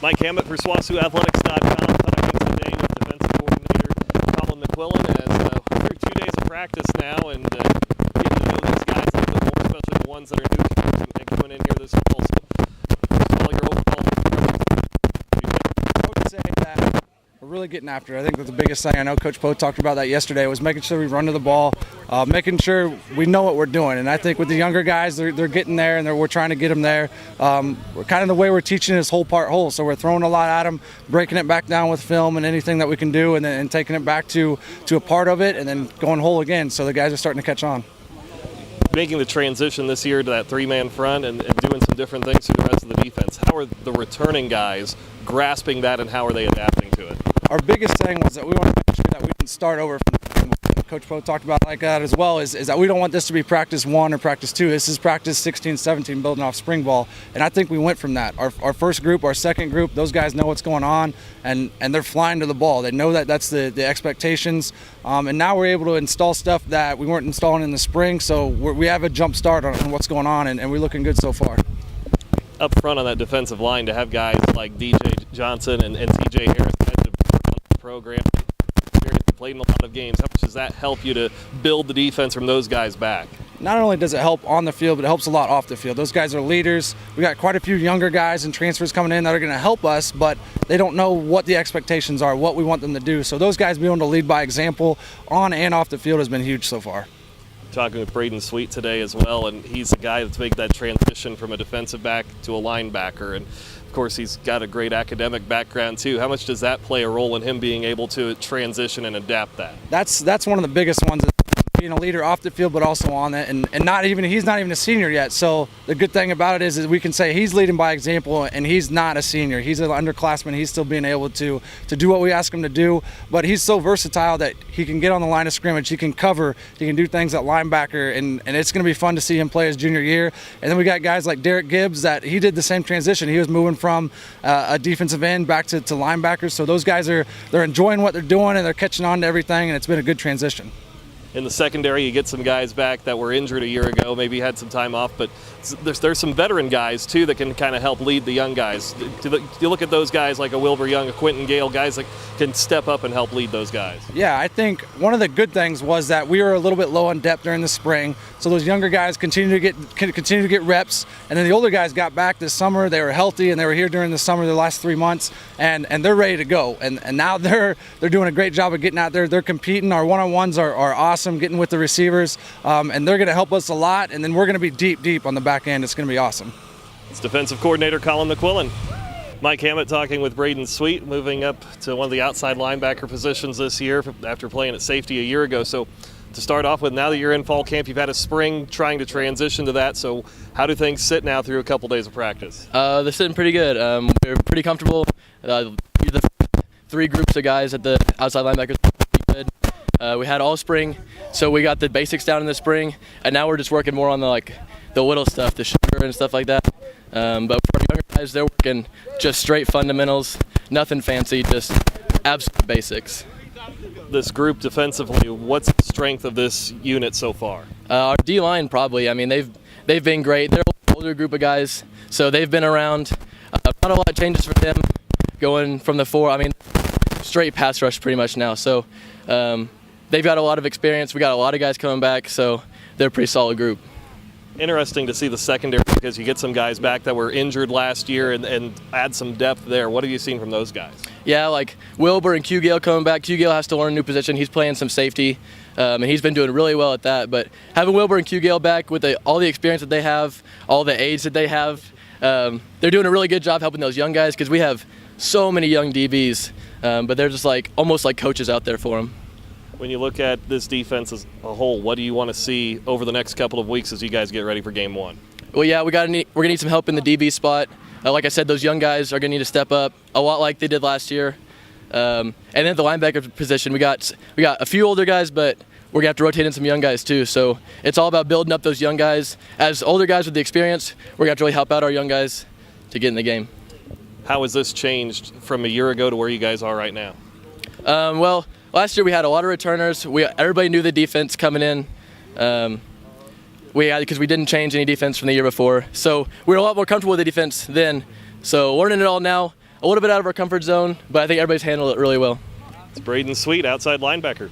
Mike Hammett for SWOSUathletics.com, talking today with Defensive Coordinator Colin McQuillan as we're 2 days of practice now and getting to know these guys a little bit more, especially the ones that are new and coming in here this fall. So, first of all, your overall, I would say that we're really getting after it. I think that's the biggest thing. I know Coach Poe talked about that yesterday, was making sure we run to the ball, making sure we know what we're doing. And I think with the younger guys, they're getting there, and we're trying to get them there. We're kind of the way we're teaching is whole part whole. So we're throwing a lot at them, breaking it back down with film and anything that we can do, and then taking it back to a part of it, and then going whole again. So the guys are starting to catch on. Making the transition this year to that three-man front and doing some different things for the rest of the defense. How are the returning guys grasping that, and how are they adapting to it? Our biggest thing was that we want to make sure that we can start over from the beginning. Coach Poe talked about like that as well, is that we don't want this to be practice 1 or practice 2. This is practice 16, 17, building off spring ball. And I think we went from that. Our first group, our second group, those guys know what's going on, and they're flying to the ball. They know that that's the expectations. And now we're able to install stuff that we weren't installing in the spring, so we have a jump start on what's going on, and we're looking good so far. Up front on that defensive line, to have guys like DJ Johnson and TJ Harris on the program, played in a lot of games, how much does that help you to build the defense from those guys back? Not only does it help on the field, but it helps a lot off the field. Those guys are leaders. We got quite a few younger guys and transfers coming in that are going to help us, but they don't know what the expectations are, what we want them to do. So those guys being able to lead by example on and off the field has been huge so far. Talking with Braden Sweet today as well, and he's a guy that's making that transition from a defensive back to a linebacker, and of course he's got a great academic background too. How much does that play a role in him being able to transition and adapt that? That's one of the biggest ones, being a leader off the field but also on it, and he's not even a senior yet. So the good thing about it is we can say he's leading by example, and he's not a senior. He's an underclassman. He's still being able to do what we ask him to do, but he's so versatile that he can get on the line of scrimmage, he can cover, he can do things at linebacker, and it's going to be fun to see him play his junior year. And then we got guys like Derek Gibbs that he did the same transition. He was moving from a defensive end back to linebackers. So those guys they're enjoying what they're doing, and they're catching on to everything, and it's been a good transition. In the secondary, you get some guys back that were injured a year ago, maybe had some time off, but there's some veteran guys, too, that can kind of help lead the young guys. Do you look at those guys like a Wilbur Young, a Quentin Gale, guys that can step up and help lead those guys? Yeah, I think one of the good things was that we were a little bit low on depth during the spring, so those younger guys continue to get reps, and then the older guys got back this summer. They were healthy, and they were here during the summer, the last 3 months, and they're ready to go. And now they're doing a great job of getting out there. They're competing. Our one-on-ones are awesome, getting with the receivers, and they're going to help us a lot, and then we're going to be deep on the back end. It's going to be awesome. It's Defensive Coordinator Colin McQuillan. Mike Hammett talking with Braden Sweet, moving up to one of the outside linebacker positions this year after playing at safety a year ago. So to start off with, now that you're in fall camp, you've had a spring trying to transition to that. So how do things sit now through a couple days of practice? They're sitting pretty good. We're pretty comfortable. The 3 groups of guys at the outside linebackers are pretty good. We had all spring, so we got the basics down in the spring, and now we're just working more on the little stuff, the sugar and stuff like that. But for our younger guys, they're working just straight fundamentals, nothing fancy, just absolute basics. This group defensively, what's the strength of this unit so far? Our D-line probably. I mean, they've been great. They're an older group of guys, so they've been around. Not a lot of changes for them going from the 4. I mean, straight pass rush pretty much now. So they've got a lot of experience. We got a lot of guys coming back, so they're a pretty solid group. Interesting to see the secondary because you get some guys back that were injured last year and add some depth there. What have you seen from those guys? Yeah, like Wilbur and Q Gale coming back. Q Gale has to learn a new position. He's playing some safety, and he's been doing really well at that. But having Wilbur and Q Gale back with all the experience that they have, all the age that they have, they're doing a really good job helping those young guys because we have so many young DBs, but they're just almost like coaches out there for them. When you look at this defense as a whole, what do you want to see over the next couple of weeks as you guys get ready for game 1? Well, yeah, we're gonna need some help in the DB spot. Like I said, those young guys are gonna need to step up a lot like they did last year. And then at the linebacker position, we got a few older guys, but we're gonna have to rotate in some young guys too. So it's all about building up those young guys. As older guys with the experience, we're gonna have to really help out our young guys to get in the game. How has this changed from a year ago to where you guys are right now? Well, last year we had a lot of returners. Everybody knew the defense coming in. Because we didn't change any defense from the year before. So we were a lot more comfortable with the defense then. So learning it all now, a little bit out of our comfort zone, but I think everybody's handled it really well. It's Braden Sweet, outside linebacker.